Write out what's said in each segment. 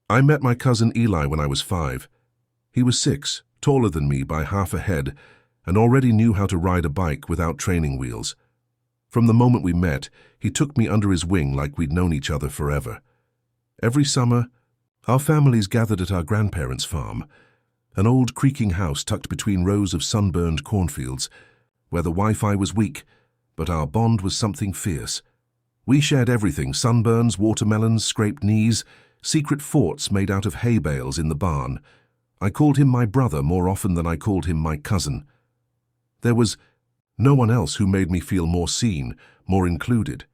I met my cousin Eli when I was 5. He was 6, taller than me by half a head, and already knew how to ride a bike without training wheels. From the moment we met, he took me under his wing like we'd known each other forever. Every summer, our families gathered at our grandparents' farm, an old creaking house tucked between rows of sunburned cornfields, where the Wi-Fi was weak, but our bond was something fierce. We shared everything: sunburns, watermelons, scraped knees, secret forts made out of hay bales in the barn. I called him my brother more often than I called him my cousin. There was no one else who made me feel more seen, more included.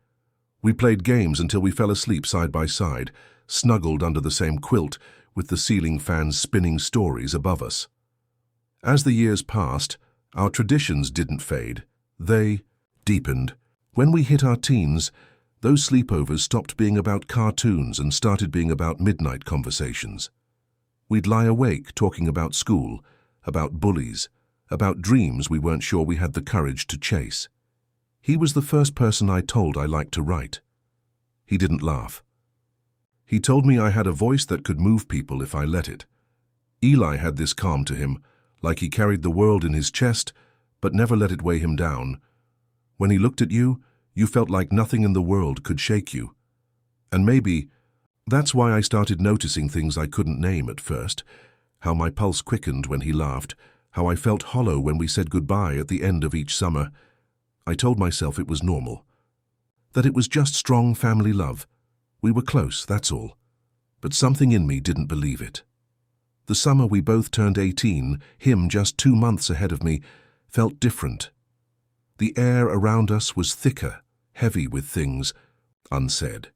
We played games until we fell asleep side by side, snuggled under the same quilt, with the ceiling fans spinning stories above us. As the years passed, our traditions didn't fade. They deepened. When we hit our teens, those sleepovers stopped being about cartoons and started being about midnight conversations. We'd lie awake talking about school, about bullies, about dreams we weren't sure we had the courage to chase. He was the first person I told I liked to write. He didn't laugh. He told me I had a voice that could move people if I let it. Eli had this calm to him, like he carried the world in his chest, but never let it weigh him down. When he looked at you, you felt like nothing in the world could shake you. And maybe that's why I started noticing things I couldn't name at first: how my pulse quickened when he laughed, how I felt hollow when we said goodbye at the end of each summer. I told myself it was normal, that it was just strong family love. We were close, that's all. But something in me didn't believe it. The summer we both turned 18, him just 2 months ahead of me, felt different. The air around us was thicker, heavy with things unsaid.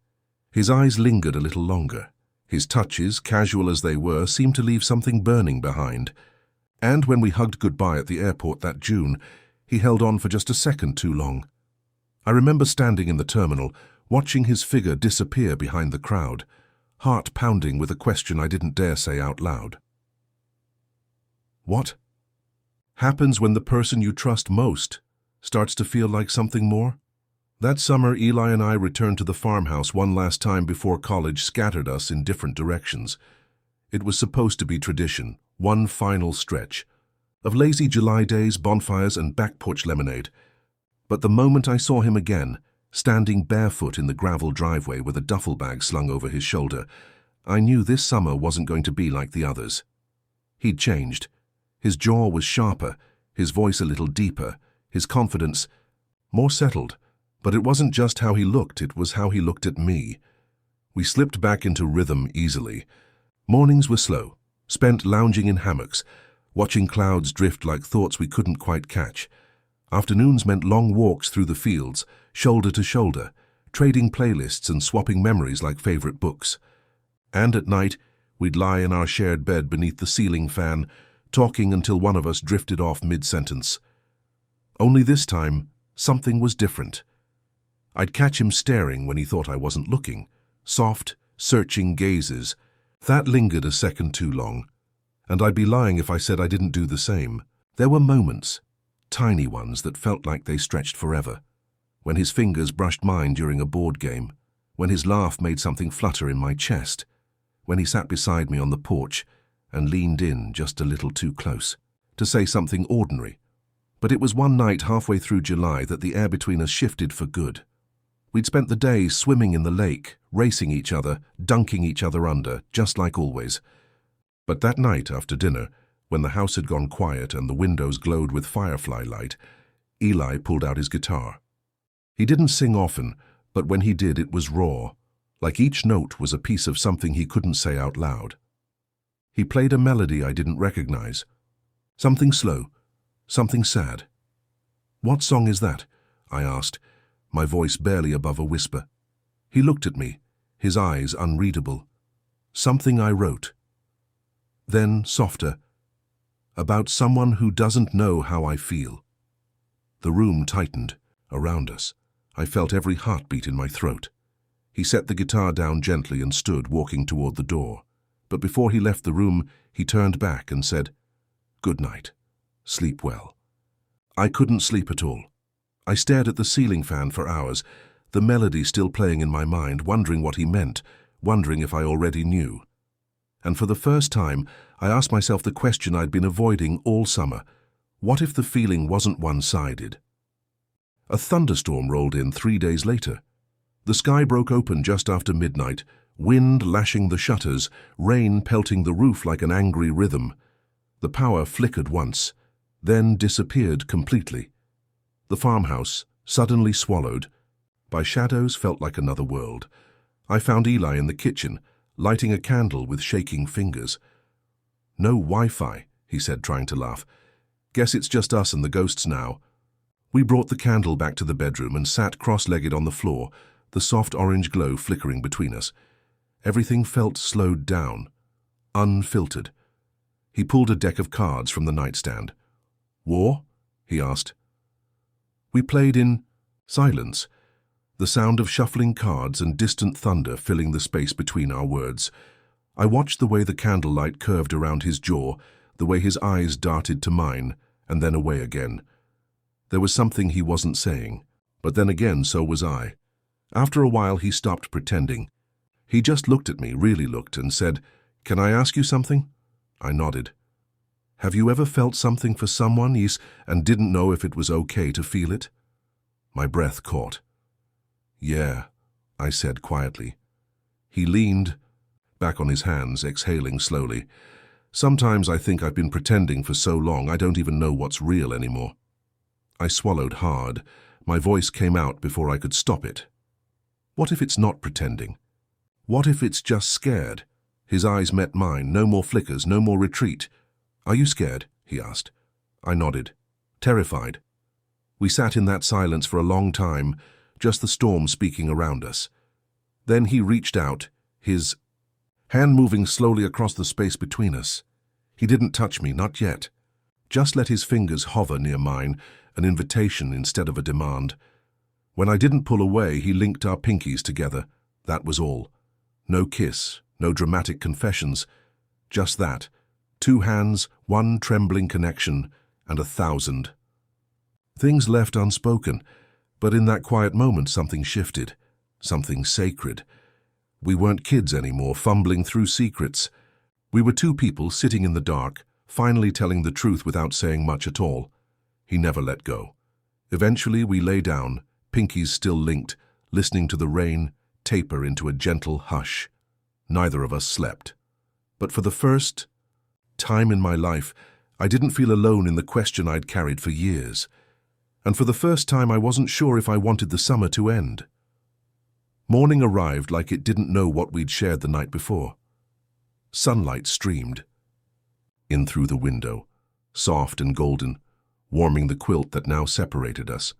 His eyes lingered a little longer. His touches, casual as they were, seemed to leave something burning behind. And when we hugged goodbye at the airport that June, he held on for just a second too long. I remember standing in the terminal, watching his figure disappear behind the crowd, heart pounding with a question I didn't dare say out loud. What happens when the person you trust most starts to feel like something more? That summer, Eli and I returned to the farmhouse one last time before college scattered us in different directions. It was supposed to be tradition, one final stretch of lazy July days, bonfires, and back porch lemonade. But the moment I saw him again, standing barefoot in the gravel driveway with a duffel bag slung over his shoulder, I knew this summer wasn't going to be like the others. He'd changed. His jaw was sharper, his voice a little deeper, his confidence more settled. But it wasn't just how he looked, it was how he looked at me. We slipped back into rhythm easily. Mornings were slow, spent lounging in hammocks, watching clouds drift like thoughts we couldn't quite catch. Afternoons meant long walks through the fields, shoulder to shoulder, trading playlists and swapping memories like favorite books. And at night, we'd lie in our shared bed beneath the ceiling fan, talking until one of us drifted off mid-sentence. Only this time, something was different. I'd catch him staring when he thought I wasn't looking, soft, searching gazes. That lingered a second too long, and I'd be lying if I said I didn't do the same. There were moments, tiny ones that felt like they stretched forever, when his fingers brushed mine during a board game, when his laugh made something flutter in my chest, when he sat beside me on the porch and leaned in just a little too close to say something ordinary. But it was one night halfway through July that the air between us shifted for good. We'd spent the day swimming in the lake, racing each other, dunking each other under, just like always. But that night after dinner, when the house had gone quiet and the windows glowed with firefly light, Eli pulled out his guitar. He didn't sing often, but when he did, it was raw, like each note was a piece of something he couldn't say out loud. He played a melody I didn't recognize. Something slow, something sad. "What song is that?" I asked, my voice barely above a whisper. He looked at me, his eyes unreadable. "Something I wrote." Then, softer, "About someone who doesn't know how I feel." The room tightened around us. I felt every heartbeat in my throat. He set the guitar down gently and stood walking toward the door. But before he left the room, he turned back and said, "Good night. Sleep well." I couldn't sleep at all. I stared at the ceiling fan for hours, the melody still playing in my mind, wondering what he meant, wondering if I already knew. And for the first time, I asked myself the question I'd been avoiding all summer. What if the feeling wasn't one-sided? A thunderstorm rolled in 3 days later. The sky broke open just after midnight, wind lashing the shutters, rain pelting the roof like an angry rhythm. The power flickered once, then disappeared completely. The farmhouse, suddenly swallowed by shadows, felt like another world. I found Eli in the kitchen, lighting a candle with shaking fingers. "No Wi-Fi," he said, trying to laugh. "Guess it's just us and the ghosts now." We brought the candle back to the bedroom and sat cross-legged on the floor, the soft orange glow flickering between us. Everything felt slowed down, unfiltered. He pulled a deck of cards from the nightstand. "War?" he asked. We played in silence, the sound of shuffling cards and distant thunder filling the space between our words. I watched the way the candlelight curved around his jaw, the way his eyes darted to mine, and then away again. There was something he wasn't saying, but then again so was I. After a while he stopped pretending. He just looked at me, really looked, and said, "Can I ask you something?" I nodded. "Have you ever felt something for someone, and didn't know if it was okay to feel it?" My breath caught. "Yeah," I said quietly. He leaned back on his hands, exhaling slowly. "Sometimes I think I've been pretending for so long I don't even know what's real anymore." I swallowed hard. My voice came out before I could stop it. What if it's not pretending? What if it's just scared? His eyes met mine, no more flickers, no more retreat. "Are you scared?" he asked. I nodded. Terrified. We sat in that silence for a long time, just the storm speaking around us. Then he reached out, his hand moving slowly across the space between us. He didn't touch me, not yet. Just let his fingers hover near mine, an invitation instead of a demand. When I didn't pull away, he linked our pinkies together. That was all. No kiss, no dramatic confessions. Just that. 2 hands, 1 trembling connection, and 1,000. Things left unspoken, but in that quiet moment something shifted. Something sacred. We weren't kids anymore, fumbling through secrets. We were 2 people sitting in the dark, finally telling the truth without saying much at all. He never let go. Eventually we lay down, pinkies still linked, listening to the rain taper into a gentle hush. Neither of us slept. But for the first time in my life, I didn't feel alone in the question I'd carried for years. And for the first time, I wasn't sure if I wanted the summer to end. Morning arrived like it didn't know what we'd shared the night before. Sunlight streamed in through the window, soft and golden, warming the quilt that now separated us.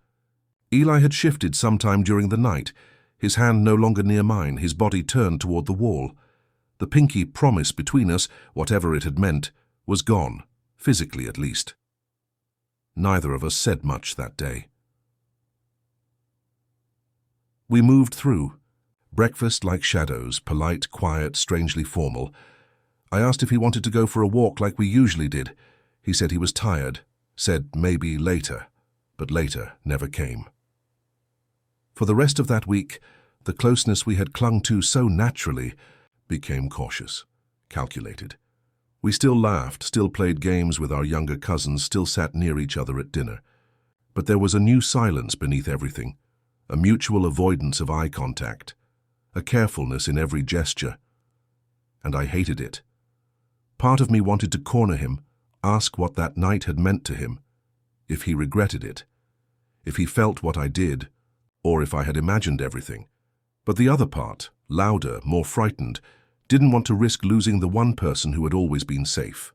Eli had shifted sometime during the night, his hand no longer near mine, his body turned toward the wall. The pinky promise between us, whatever it had meant, was gone, physically at least. Neither of us said much that day. We moved through. Breakfast like shadows, polite, quiet, strangely formal. I asked if he wanted to go for a walk like we usually did. He said he was tired, said maybe later, but later never came. For the rest of that week, the closeness we had clung to so naturally became cautious, calculated. We still laughed, still played games with our younger cousins, still sat near each other at dinner. But there was a new silence beneath everything, a mutual avoidance of eye contact, a carefulness in every gesture. And I hated it. Part of me wanted to corner him, ask what that night had meant to him, if he regretted it, if he felt what I did, or if I had imagined everything. But the other part, louder, more frightened, didn't want to risk losing the one person who had always been safe.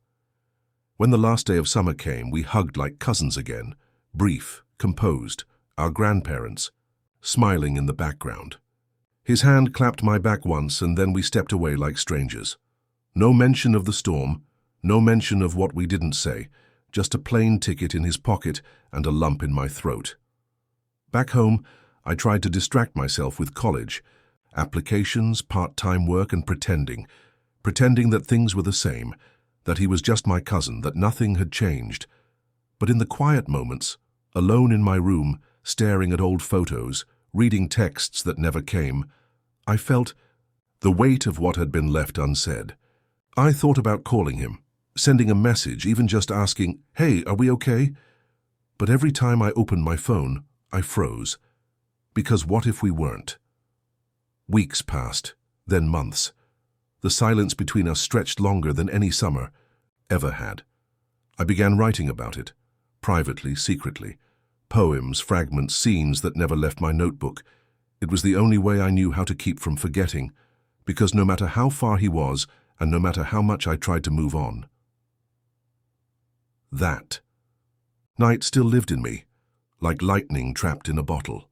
When the last day of summer came, we hugged like cousins again, brief, composed, our grandparents, smiling in the background. His hand clapped my back once, and then we stepped away like strangers. No mention of the storm, no mention of what we didn't say, just a plane ticket in his pocket and a lump in my throat. Back home, I tried to distract myself with college, applications, part-time work, and pretending that things were the same, that he was just my cousin, that nothing had changed. But in the quiet moments, alone in my room, staring at old photos, reading texts that never came, I felt the weight of what had been left unsaid, I thought about calling him, sending a message, even just asking, "Hey, are we okay?" But every time I opened my phone, I froze. Because what if we weren't? Weeks passed, then months. The silence between us stretched longer than any summer ever had. I began writing about it, privately, secretly. Poems, fragments, scenes that never left my notebook. It was the only way I knew how to keep from forgetting, because no matter how far he was, and no matter how much I tried to move on, that night still lived in me, like lightning trapped in a bottle.